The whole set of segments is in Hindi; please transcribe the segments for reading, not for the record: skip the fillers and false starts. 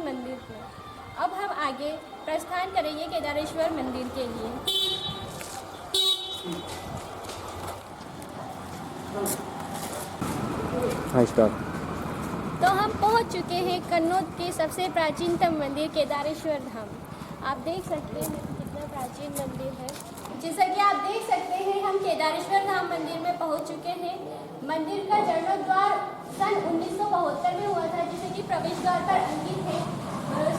मंदिर थे। अब हम आगे प्रस्थान करेंगे केदारेश्वर मंदिर के लिए। तो हम पहुंच चुके हैं कन्नौज के सबसे प्राचीनतम मंदिर केदारेश्वर धाम। आप देख सकते हैं कितना प्राचीन मंदिर है। जैसा कि आप देख सकते हैं हम केदारेश्वर धाम मंदिर में पहुंच चुके हैं। मंदिर का जीर्णोद्धार सन 1972 में हुआ था, जिसे कि प्रवेश द्वार पर अंकित है।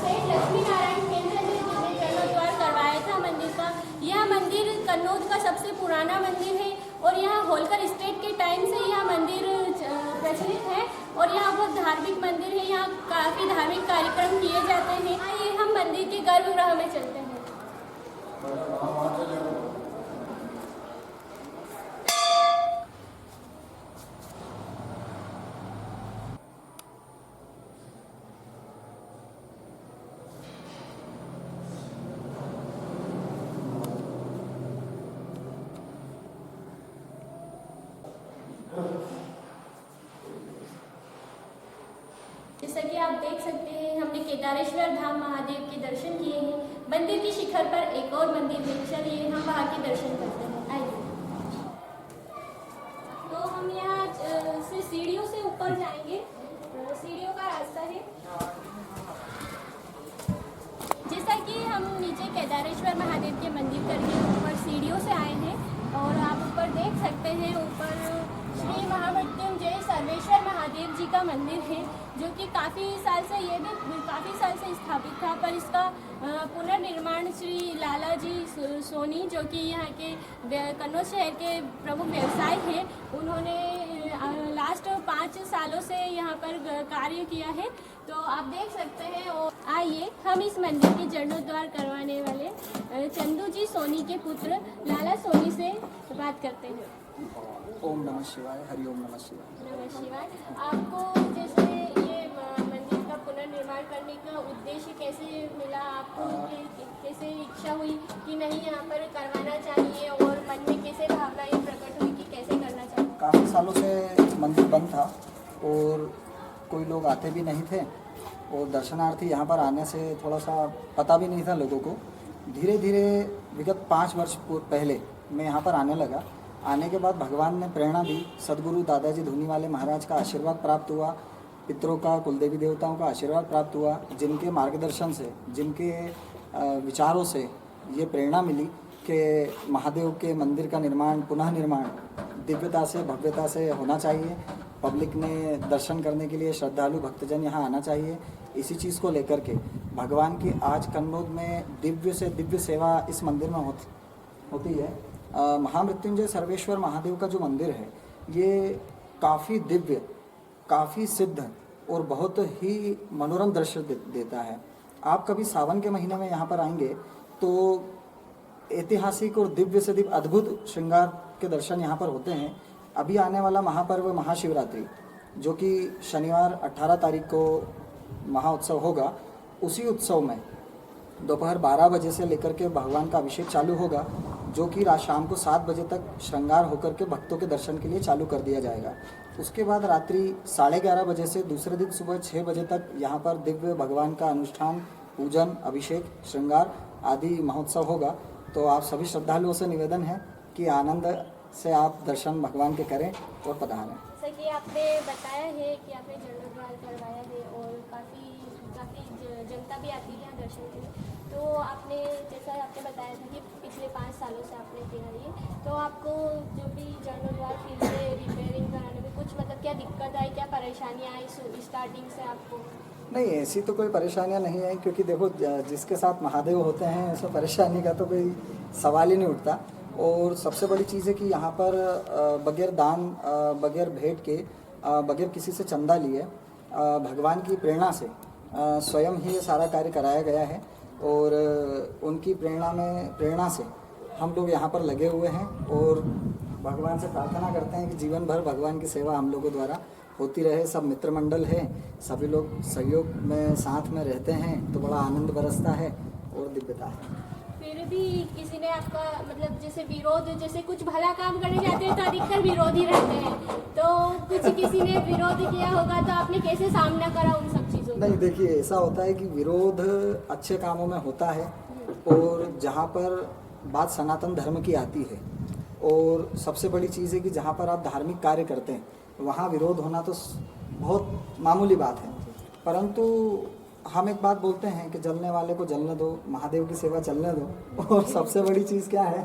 सेठ लक्ष्मी नारायण केंद्र ने जिसने जीर्णोद्धार करवाया था मंदिर का। यह मंदिर कन्नौज का सबसे पुराना मंदिर है और यहाँ होलकर स्टेट के टाइम से यह मंदिर प्रचलित है और यहाँ बहुत धार्मिक मंदिर है। यहाँ काफ़ी धार्मिक कार्यक्रम किए जाते हैं। आइए हम मंदिर के गर्भगृह में चलते हैं। जैसा कि आप देख सकते हैं हमने केदारेश्वर धाम महादेव के दर्शन किए हैं। मंदिर की शिखर पर एक और मंदिर है, चलिए हम वहाँ के दर्शन करते हैं। आइए। तो हम यहाँ से सीढ़ियों से ऊपर जाएंगे। सीढ़ियों का रास्ता है। जैसा कि हम नीचे केदारेश्वर महादेव के मंदिर करके ऊपर सीढ़ियों से आए हैं और आप ऊपर देख सकते हैं। ऊपर श्री महामृत्युंजय सर्वेश्वर महादेव जी का मंदिर है, जो कि काफ़ी साल से स्थापित था, पर इसका पुनर्निर्माण श्री लाला जी सोनी, जो कि यहाँ के कन्नौज शहर के प्रमुख व्यवसाय हैं, उन्होंने लास्ट 5 सालों से यहाँ पर कार्य किया है। तो आप देख सकते हैं। और आइए हम इस मंदिर के जीर्णोद्धार करवाने वाले चंदू जी सोनी के पुत्र लाला सोनी से बात करते हैं। ओम नमः शिवाय। हरि ओम नमः शिवाय। नमः शिवाय। आपको जैसे ये मंदिर का पुनर्निर्माण करने का उद्देश्य कैसे मिला आपको? कैसे इच्छा हुई कि नहीं यहाँ पर करवाना चाहिए और मन में कैसे भावना ये प्रकट हुई कि कैसे करना चाहिए? काफ़ी सालों से मंदिर बंद था और कोई लोग आते भी नहीं थे और दर्शनार्थी यहाँ पर आने से थोड़ा सा पता भी नहीं था लोगों को। धीरे धीरे विगत 5 वर्ष पहले मैं यहाँ पर आने लगा। आने के बाद भगवान ने प्रेरणा दी। सदगुरु दादाजी धूनीवाले महाराज का आशीर्वाद प्राप्त हुआ, पितरों का, कुलदेवी देवताओं का आशीर्वाद प्राप्त हुआ, जिनके मार्गदर्शन से, जिनके विचारों से ये प्रेरणा मिली कि महादेव के मंदिर का निर्माण, पुनः निर्माण दिव्यता से, भव्यता से होना चाहिए। पब्लिक ने दर्शन करने के लिए, श्रद्धालु भक्तजन यहाँ आना चाहिए। इसी चीज़ को लेकर के भगवान की आज कन्नौज में दिव्य से दिव्य सेवा इस मंदिर में होती है। महामृत्युंजय सर्वेश्वर महादेव का जो मंदिर है, ये काफ़ी दिव्य, काफ़ी सिद्ध और बहुत ही मनोरम दृश्य देता है। आप कभी सावन के महीने में यहाँ पर आएंगे तो ऐतिहासिक और दिव्य से दिव्य अद्भुत श्रृंगार के दर्शन यहाँ पर होते हैं। अभी आने वाला महापर्व महाशिवरात्रि, जो कि शनिवार 18 तारीख को महाउत्सव होगा, उसी उत्सव में दोपहर 12 बजे से लेकर के भगवान का अभिषेक चालू होगा, जो कि शाम को 7 बजे तक श्रृंगार होकर के भक्तों के दर्शन के लिए चालू कर दिया जाएगा। उसके बाद रात्रि 11:30 बजे से दूसरे दिन सुबह 6 बजे तक यहाँ पर दिव्य भगवान का अनुष्ठान, पूजन, अभिषेक, श्रृंगार आदि महोत्सव होगा। तो आप सभी श्रद्धालुओं से निवेदन है कि आनंद से आप दर्शन भगवान के करें और पधारें। जैसा कि आपने बताया है कि आपने जीर्णोद्धार करवाया है और काफ़ी जनता भी आती है यहाँ दर्शन के लिए। तो आपने जैसा आपने बताया था कि पिछले 5 सालों से आपने किया ये, तो आपको जो भी जीर्णोद्धार फिर से रिपेयरिंग कराने में कुछ मतलब क्या दिक्कत आई, क्या परेशानियाँ आई स्टार्टिंग से आपको? नहीं, ऐसी तो कोई परेशानियां नहीं है, क्योंकि देखो जिसके साथ महादेव होते हैं उसमें परेशानी का तो कोई सवाल ही नहीं उठता। और सबसे बड़ी चीज़ है कि यहाँ पर बगैर दान, बगैर भेंट के, बगैर किसी से चंदा लिए, भगवान की प्रेरणा से स्वयं ही ये सारा कार्य कराया गया है। और उनकी प्रेरणा से हम लोग यहाँ पर लगे हुए हैं और भगवान से प्रार्थना करते हैं कि जीवन भर भगवान की सेवा हम लोगों द्वारा होती रहे। सब मित्र मंडल है, सभी लोग सहयोग में साथ में रहते हैं, तो बड़ा आनंद बरसता है और दिव्यता है। फिर भी किसी ने आपका मतलब जैसे विरोध, जैसे कुछ भला काम करने जाते हैं तो अधिकतर विरोधी रहते हैं, तो कुछ किसी ने विरोध किया होगा, तो आपने कैसे सामना करा उन सब चीज़ों? जो नहीं, देखिए ऐसा होता है कि विरोध अच्छे कामों में होता है, और जहाँ पर बात सनातन धर्म की आती है, और सबसे बड़ी चीज़ है कि जहाँ पर आप धार्मिक कार्य करते हैं वहाँ विरोध होना तो बहुत मामूली बात है। परंतु हम एक बात बोलते हैं कि जलने वाले को जलने दो, महादेव की सेवा चलने दो। और सबसे बड़ी चीज़ क्या है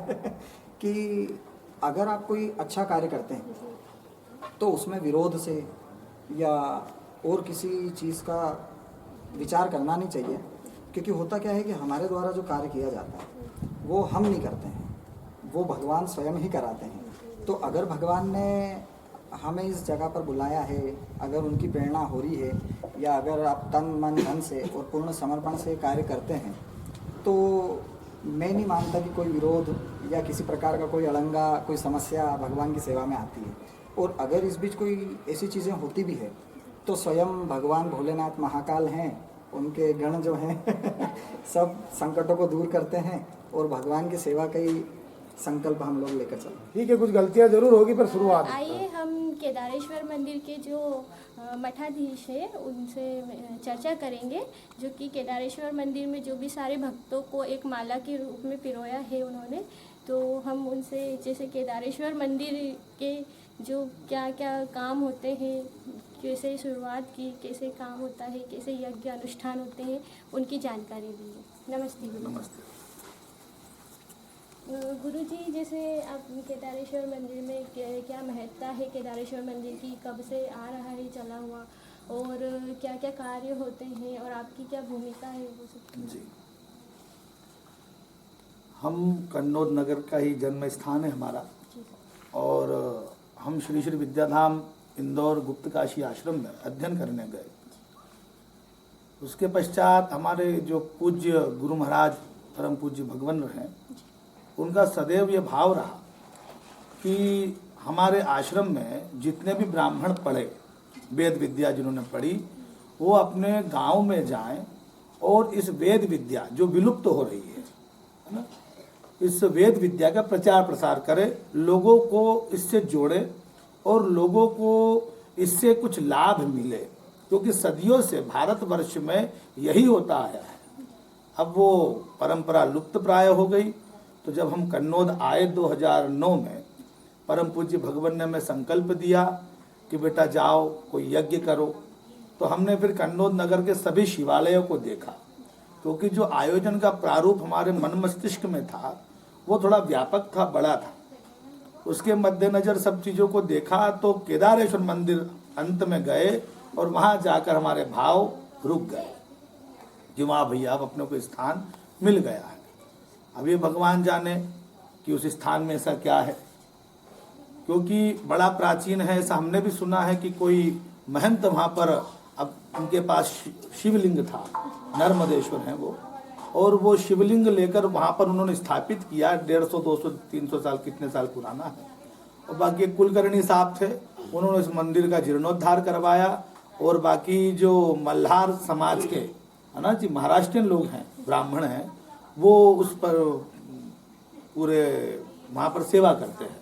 कि अगर आप कोई अच्छा कार्य करते हैं तो उसमें विरोध से या और किसी चीज़ का विचार करना नहीं चाहिए, क्योंकि होता क्या है कि हमारे द्वारा जो कार्य किया जाता है वो हम नहीं करते हैं, वो भगवान स्वयं ही कराते हैं। तो अगर भगवान ने हमें इस जगह पर बुलाया है, अगर उनकी प्रेरणा हो रही है, या अगर आप तन मन धन से और पूर्ण समर्पण से कार्य करते हैं, तो मैं नहीं मानता कि कोई विरोध या किसी प्रकार का कोई अड़ंगा, कोई समस्या भगवान की सेवा में आती है। और अगर इस बीच कोई ऐसी चीज़ें होती भी है तो स्वयं भगवान भोलेनाथ महाकाल हैं, उनके गण जो हैं सब संकटों को दूर करते हैं, और भगवान की सेवा का ही संकल्प हम लोग लेकर चलते हैं। ठीक है, कुछ गलतियां जरूर होगी पर शुरुआत। आइए हम केदारेश्वर मंदिर के जो मठाधीश है उनसे चर्चा करेंगे, जो कि केदारेश्वर मंदिर में जो भी सारे भक्तों को एक माला के रूप में पिरोया है उन्होंने। तो हम उनसे जैसे केदारेश्वर मंदिर के जो क्या क्या काम होते हैं, कैसे शुरुआत की, कैसे काम होता है, कैसे यज्ञ अनुष्ठान होते हैं, उनकी जानकारी दी। नमस्ते गुरु। नमस्ते। गुरु जी, जैसे आप केदारेश्वर मंदिर में क्या महत्ता है केदारेश्वर मंदिर की, कब से आ रहा है चला हुआ, और क्या क्या कार्य होते हैं और आपकी क्या भूमिका है वो सब? जी, हम कन्नौज नगर का ही जन्म स्थान है हमारा, और हम श्री श्री विद्याधाम इंदौर गुप्त काशी आश्रम में अध्ययन करने गए। उसके पश्चात हमारे जो पूज्य गुरु महाराज परम पूज्य भगवान हैं, उनका सदैव ये भाव रहा कि हमारे आश्रम में जितने भी ब्राह्मण पढ़े, वेद विद्या जिन्होंने पढ़ी, वो अपने गांव में जाएं और इस वेद विद्या जो विलुप्त हो रही है ना, इस वेद विद्या का प्रचार प्रसार करें, लोगों को इससे जोड़े और लोगों को इससे कुछ लाभ मिले, क्योंकि सदियों से भारतवर्ष में यही होता आया है। अब वो परंपरा लुप्त प्राय हो गई। तो जब हम कन्नौज आए 2009 में, परम पूज्य भगवान ने हमें संकल्प दिया कि बेटा जाओ कोई यज्ञ करो। तो हमने फिर कन्नौज नगर के सभी शिवालयों को देखा, क्योंकि जो आयोजन का प्रारूप हमारे मन मस्तिष्क में था वो थोड़ा व्यापक था, बड़ा था। उसके मद्देनजर सब चीज़ों को देखा तो केदारेश्वर मंदिर अंत में गए, और वहाँ जाकर हमारे भाव रुक गए कि वहाँ भैया अब अपने को स्थान मिल गया है। अब ये भगवान जाने कि उस स्थान में ऐसा क्या है, क्योंकि बड़ा प्राचीन है। ऐसा हमने भी सुना है कि कोई महंत वहाँ पर, अब उनके पास शिवलिंग था, नर्मदेश्वर हैं वो, और वो शिवलिंग लेकर वहाँ पर उन्होंने स्थापित किया। 150, 200, 300 साल, कितने साल पुराना है। और बाकी कुलकर्णी साहब थे, उन्होंने इस मंदिर का जीर्णोद्धार करवाया। और बाकी जो मल्हार समाज के है ना जी, महाराष्ट्रियन लोग हैं, ब्राह्मण हैं, वो उस पर पूरे वहाँ पर सेवा करते हैं।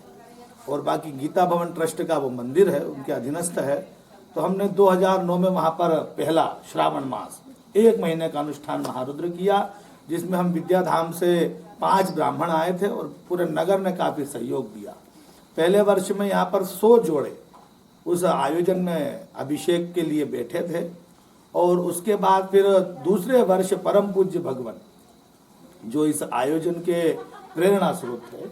और बाकी गीता भवन ट्रस्ट का वो मंदिर है, उनके अधीनस्थ है। तो हमने 2009 में वहाँ पर पहला श्रावण मास 1 महीने का अनुष्ठान महारुद्र किया, जिसमें हम विद्याधाम से 5 ब्राह्मण आए थे और पूरे नगर ने काफ़ी सहयोग दिया। पहले वर्ष में यहाँ पर 100 जोड़े उस आयोजन में अभिषेक के लिए बैठे थे। और उसके बाद फिर दूसरे वर्ष परम पूज्य भगवान जो इस आयोजन के प्रेरणा स्रोत थे,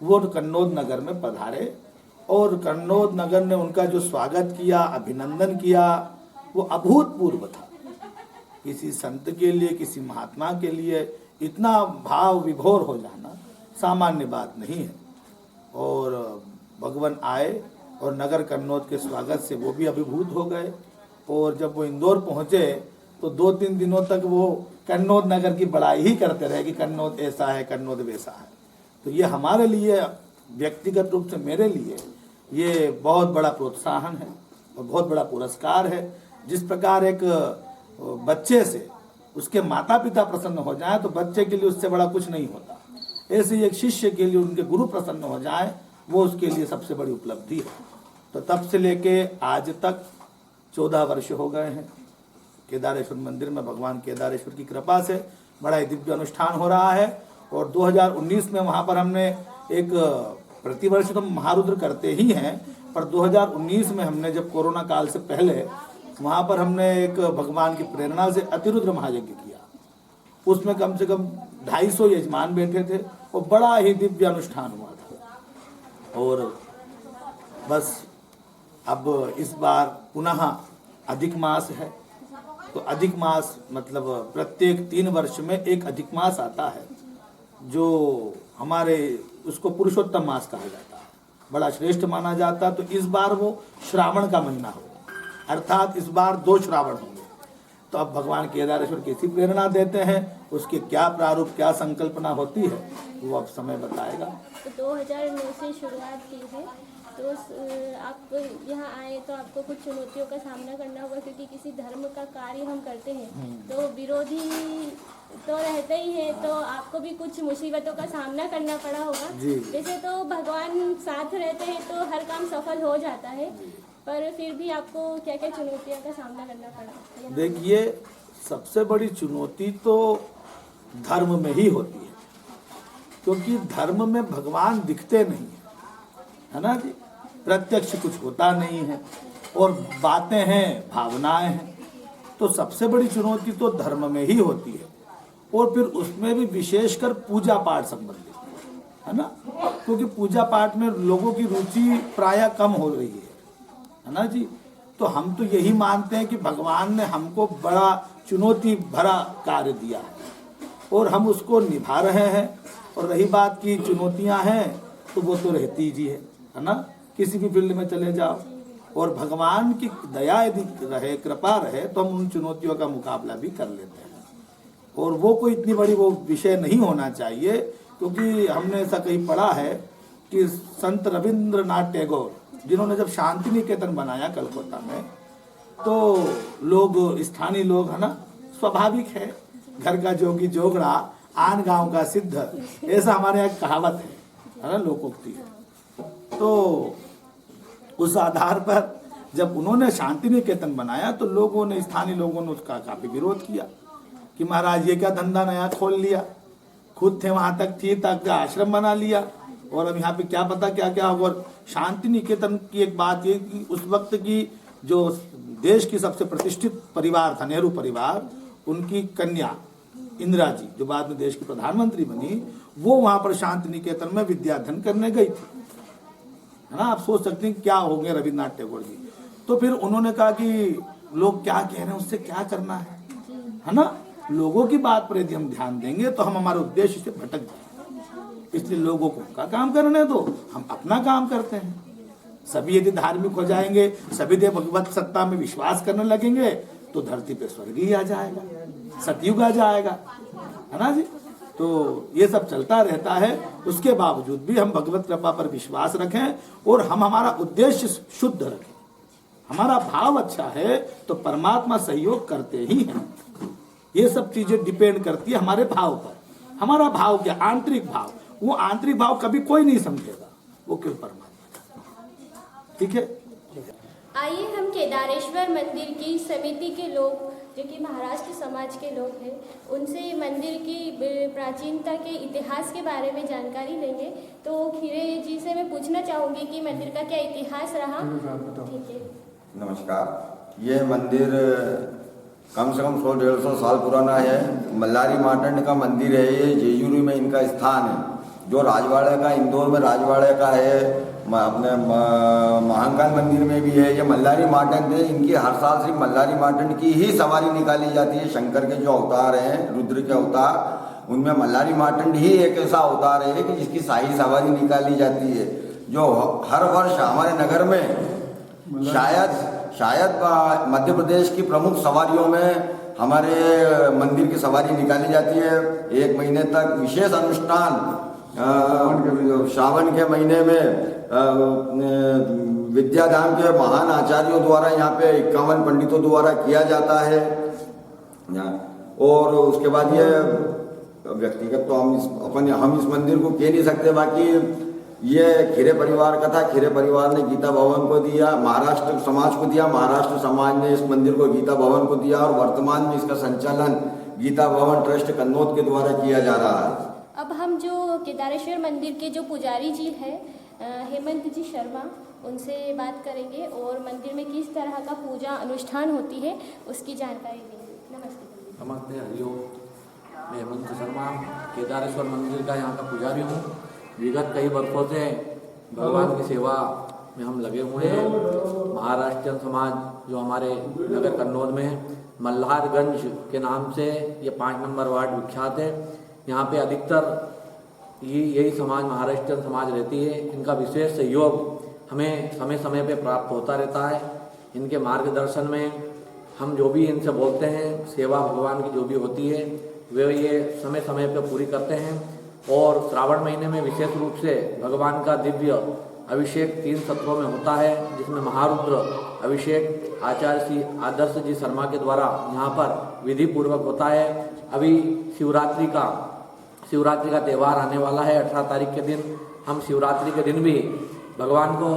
वो कन्नौज नगर में पधारे, और कन्नौज नगर ने उनका जो स्वागत किया, अभिनंदन किया, वो अभूतपूर्व था। किसी संत के लिए, किसी महात्मा के लिए इतना भाव विभोर हो जाना सामान्य बात नहीं है। और भगवान आए और नगर कन्नौज के स्वागत से वो भी अभिभूत हो गए। और जब वो इंदौर पहुँचे तो 2-3 दिनों तक वो कन्नौज नगर की बड़ाई ही करते रहे कि कन्नौज ऐसा है, कन्नौज वैसा है। तो ये हमारे लिए, व्यक्तिगत रूप से मेरे लिए, ये बहुत बड़ा प्रोत्साहन है और बहुत बड़ा पुरस्कार है। जिस प्रकार एक बच्चे से उसके माता पिता प्रसन्न हो जाए तो बच्चे के लिए उससे बड़ा कुछ नहीं होता, ऐसे ही एक शिष्य के लिए उनके गुरु प्रसन्न हो जाए, वो उसके लिए सबसे बड़ी उपलब्धि है। तो तब से लेके आज तक 14 वर्ष हो गए हैं केदारेश्वर मंदिर में भगवान केदारेश्वर की कृपा से बड़ा ही दिव्य अनुष्ठान हो रहा है। और 2019 में वहाँ पर हमने एक, प्रतिवर्ष तो महारुद्र करते ही हैं, पर 2019 में हमने जब कोरोना काल से पहले वहाँ पर हमने एक भगवान की प्रेरणा से अतिरुद्र महायज्ञ किया। उसमें कम से कम 250 यजमान बैठे थे और बड़ा ही दिव्य अनुष्ठान हुआ था। और बस अब इस बार पुनः अधिक मास है, तो अधिक मास मतलब प्रत्येक 3 वर्ष में एक अधिक मास आता है, जो हमारे उसको पुरुषोत्तम मास कहा जाता है, बड़ा श्रेष्ठ माना जाता है। तो इस बार वो श्रावण का महीना होगा, अर्थात इस बार 2 श्रावण होंगे। तो अब भगवान केदारेश्वर कैसी प्रेरणा देते हैं, उसके क्या प्रारूप, क्या संकल्पना होती है, वो अब समय बताएगा। तो 2009 से शुरुआत की है, तो आप यहाँ आए तो आपको कुछ चुनौतियों का सामना करना होगा, क्योंकि किसी धर्म का कार्य हम करते हैं तो विरोधी तो रहते ही है, तो आपको भी कुछ मुसीबतों का सामना करना पड़ा होगा। वैसे तो भगवान साथ रहते हैं तो हर काम सफल हो जाता है, पर फिर भी आपको क्या क्या चुनौतियों का सामना करना पड़ा? देखिए, सबसे बड़ी चुनौती तो धर्म में ही होती है, क्योंकि धर्म में भगवान दिखते नहीं है ना जी, प्रत्यक्ष कुछ होता नहीं है और बातें हैं, भावनाएं हैं। तो सबसे बड़ी चुनौती तो धर्म में ही होती है, और फिर उसमें भी विशेषकर पूजा पाठ संबंधित है ना, क्योंकि पूजा पाठ में लोगों की रुचि प्रायः कम हो रही है ना जी। तो हम तो यही मानते हैं कि भगवान ने हमको बड़ा चुनौती भरा कार्य दिया है और हम उसको निभा रहे हैं। और रही बात की चुनौतियां हैं, तो वो तो रहती ही है ना, किसी भी फील्ड में चले जाओ, और भगवान की दया यदि रहे, कृपा रहे, तो हम उन चुनौतियों का मुकाबला भी कर लेते हैं। और वो कोई इतनी बड़ी वो विषय नहीं होना चाहिए, क्योंकि हमने ऐसा कहीं पढ़ा है कि संत रविंद्रनाथ टैगोर, जिन्होंने जब शांति निकेतन बनाया कलकत्ता में, तो लोग, स्थानीय लोग है ना, स्वाभाविक है, घर का जोगी जोगड़ा, आन गांव का सिद्ध, ऐसा हमारे यहाँ कहावत है ना, लोकोक्ति है। तो उस आधार पर जब उन्होंने शांति निकेतन बनाया, तो लोगों ने, स्थानीय लोगों ने उसका काफी विरोध किया कि महाराज ये क्या धंधा नया खोल लिया, खुद थे वहां तक, थी तक आश्रम बना लिया, और अब यहाँ पे क्या पता क्या क्या होगा। और शांति निकेतन की एक बात ये कि उस वक्त की जो देश की सबसे प्रतिष्ठित परिवार था, नेहरू परिवार, उनकी कन्या इंदिरा जी, जो बाद में देश की प्रधानमंत्री बनी, वो वहां पर शांति निकेतन में विद्याधन करने गई थी, है ना। आप सोच सकते हैं क्या हो गए रविन्द्रनाथ टैगोर जी। तो फिर उन्होंने कहा कि लोग क्या कह रहे हैं, उससे क्या करना है ना, लोगों की बात पर यदि हम ध्यान देंगे तो हम हमारे उद्देश्य से भटक जाएंगे। इसलिए लोगों को उनका काम करने दो, हम अपना काम करते हैं। सभी यदि धार्मिक हो जाएंगे, सभी देव भगवत सत्ता में विश्वास करने लगेंगे, तो धरती पे स्वर्ग ही आ जाएगा, सतयुग आ जाएगा, है ना जी। तो ये सब चलता रहता है, उसके बावजूद भी हम भगवत कृपा पर विश्वास रखें और हम हमारा उद्देश्य शुद्ध रखें। हमारा भाव अच्छा है तो परमात्मा सहयोग करते ही हैं। ये सब चीजें डिपेंड करती है हमारे भाव पर। हमारा भाव क्या, आंतरिक भाव, वो आंतरिक भाव कभी कोई नहीं समझेगा, वो केवल परमात्मा। ठीक है, आइए हम केदारेश्वर मंदिर की समिति के लोग, जो कि महाराष्ट्र समाज के लोग हैं, उनसे मंदिर की प्राचीनता के इतिहास के बारे में जानकारी लेंगे। तो खीरे जी से मैं पूछना चाहूँगी कि मंदिर का क्या इतिहास रहा। ठीक है, नमस्कार। ये मंदिर कम से कम 100-150 साल पुराना है। मल्लारी मार्तंड का मंदिर है ये, जेजुरी में इनका स्थान है, जो राजवाड़े का, इंदौर में राजवाड़े का है, अपने महाकाल मंदिर में भी है। ये मल्लारी मार्तंड है, इनकी हर साल सिर्फ मल्लारी मार्तंड की ही सवारी निकाली जाती है। शंकर के जो अवतार हैं, रुद्र के अवतार, उनमें मल्लारी मार्तंड ही एक ऐसा अवतार है कि जिसकी शाही सवारी निकाली जाती है, जो हर वर्ष हमारे नगर में शायद मध्य प्रदेश की प्रमुख सवारियों में हमारे मंदिर की सवारी निकाली जाती है। 1 महीने तक विशेष अनुष्ठान श्रावण के महीने में विद्याधाम के महान आचार्यों द्वारा यहाँ पे 51 पंडितों द्वारा किया जाता है। और उसके बाद ये व्यक्तिगत तो हम इस मंदिर को कह नहीं सकते, बाकी ये खीरे परिवार का था। खीरे परिवार ने गीता भवन को दिया, महाराष्ट्र समाज को दिया, महाराष्ट्र समाज ने इस मंदिर को गीता भवन को दिया और वर्तमान में इसका संचालन गीता भवन ट्रस्ट कन्नौज के द्वारा किया जा रहा है। अब हम जो केदारेश्वर मंदिर के जो पुजारी जी हैं हेमंत जी शर्मा, उनसे बात करेंगे और मंदिर में किस तरह का पूजा अनुष्ठान होती है उसकी जानकारी देंगे। नमस्ते। नमस्ते, हरिओम। मैं हेमंत शर्मा केदारेश्वर मंदिर का यहाँ का पुजारी हूँ। विगत कई वर्षों से भगवान की सेवा में हम लगे हुए हैं। महाराष्ट्रियन समाज जो हमारे नगर कन्नौज में है, मल्हारगंज के नाम से ये 5 नंबर वार्ड विख्यात है। यहाँ पे अधिकतर यही समाज महाराष्ट्रियन समाज रहती है। इनका विशेष सहयोग हमें समय समय पे प्राप्त होता रहता है। इनके मार्गदर्शन में हम जो भी इनसे बोलते हैं, सेवा भगवान की जो भी होती है वे ये समय समय पे पूरी करते हैं। और श्रावण महीने में विशेष रूप से भगवान का दिव्य अभिषेक 3 सत्रों में होता है, जिसमें महारुद्र अभिषेक आचार्य श्री आदर्श जी शर्मा के द्वारा यहाँ पर विधि पूर्वक होता है। अभी शिवरात्रि का त्यौहार आने वाला है। 18 तारीख के दिन हम शिवरात्रि के दिन भी भगवान को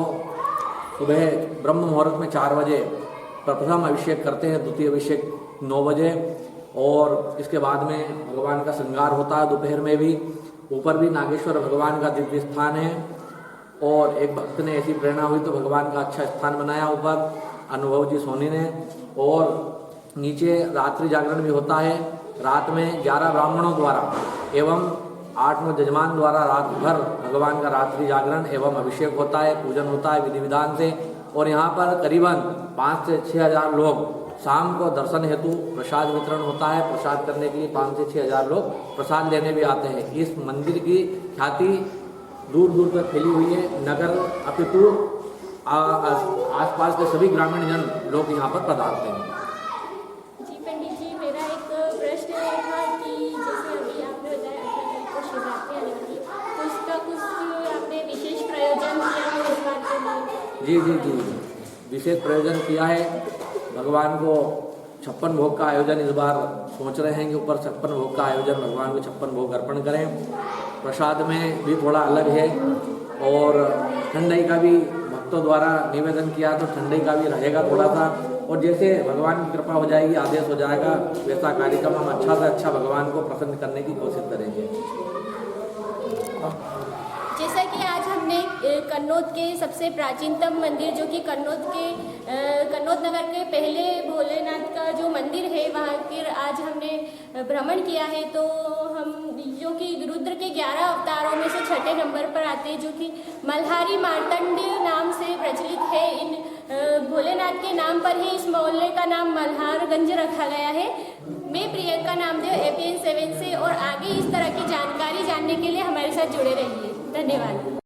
सुबह ब्रह्म मुहूर्त में 4 बजे प्रथम अभिषेक करते हैं, द्वितीय अभिषेक 9 बजे और इसके बाद में भगवान का श्रृंगार होता है दोपहर में भी। ऊपर भी नागेश्वर भगवान का दिव्य स्थान है और एक भक्त ने ऐसी प्रेरणा हुई तो भगवान का अच्छा स्थान बनाया ऊपर अनुभव जी सोनी ने। और नीचे रात्रि जागरण भी होता है। रात में 11 ब्राह्मणों द्वारा एवं 8 जजमान द्वारा रात भर भगवान का रात्रि जागरण एवं अभिषेक होता है, पूजन होता है विधि विधान से। और यहाँ पर करीबन 5 से 6 हज़ार लोग शाम को दर्शन हेतु प्रसाद वितरण होता है। प्रसाद करने के लिए 5 से 6 हज़ार लोग प्रसाद लेने भी आते हैं। इस मंदिर की ख्याति दूर दूर तक फैली हुई है। नगर अपितु आसपास के सभी ग्रामीण जन लोग यहाँ पर पधारते हैं। जी पंडित जी, मेरा एक प्रश्न था कि जैसे अभी आपने बताया 18 तारीख को शिवरात्रि आने वाली, तो उसका कुछ आपने विशेष प्रयोजन किया है इस बात के लिए? जी, विशेष प्रयोजन किया है। भगवान को 56 भोग का आयोजन इस बार सोच रहे हैं कि ऊपर 56 भोग का आयोजन भगवान को 56 भोग अर्पण करें। प्रसाद में भी थोड़ा अलग है और ठंडाई का भी भक्तों द्वारा निवेदन किया तो ठंडाई का भी रहेगा थोड़ा सा। और जैसे भगवान की कृपा हो जाएगी, आदेश हो जाएगा, वैसा कार्यक्रम हम अच्छा से अच्छा भगवान को प्रसन्न करने की कोशिश करेंगे। जैसा कि आज हमने कन्नौज के सबसे प्राचीनतम मंदिर जो कि कन्नौज नगर के पहले भोलेनाथ का जो मंदिर है वहाँ के आज हमने भ्रमण किया है, तो हम जो कि रुद्र के 11 अवतारों में से 6ठे नंबर पर आते हैं, जो कि मल्हारी मार्तंड नाम से प्रचलित है। इन भोलेनाथ के नाम पर ही इस मोहल्ले का नाम मल्हारगंज रखा गया है। मैं प्रियंका नामदेव APN 7 से, और आगे इस तरह की जानकारी जानने के लिए हमारे साथ जुड़े रहिए। धन्यवाद।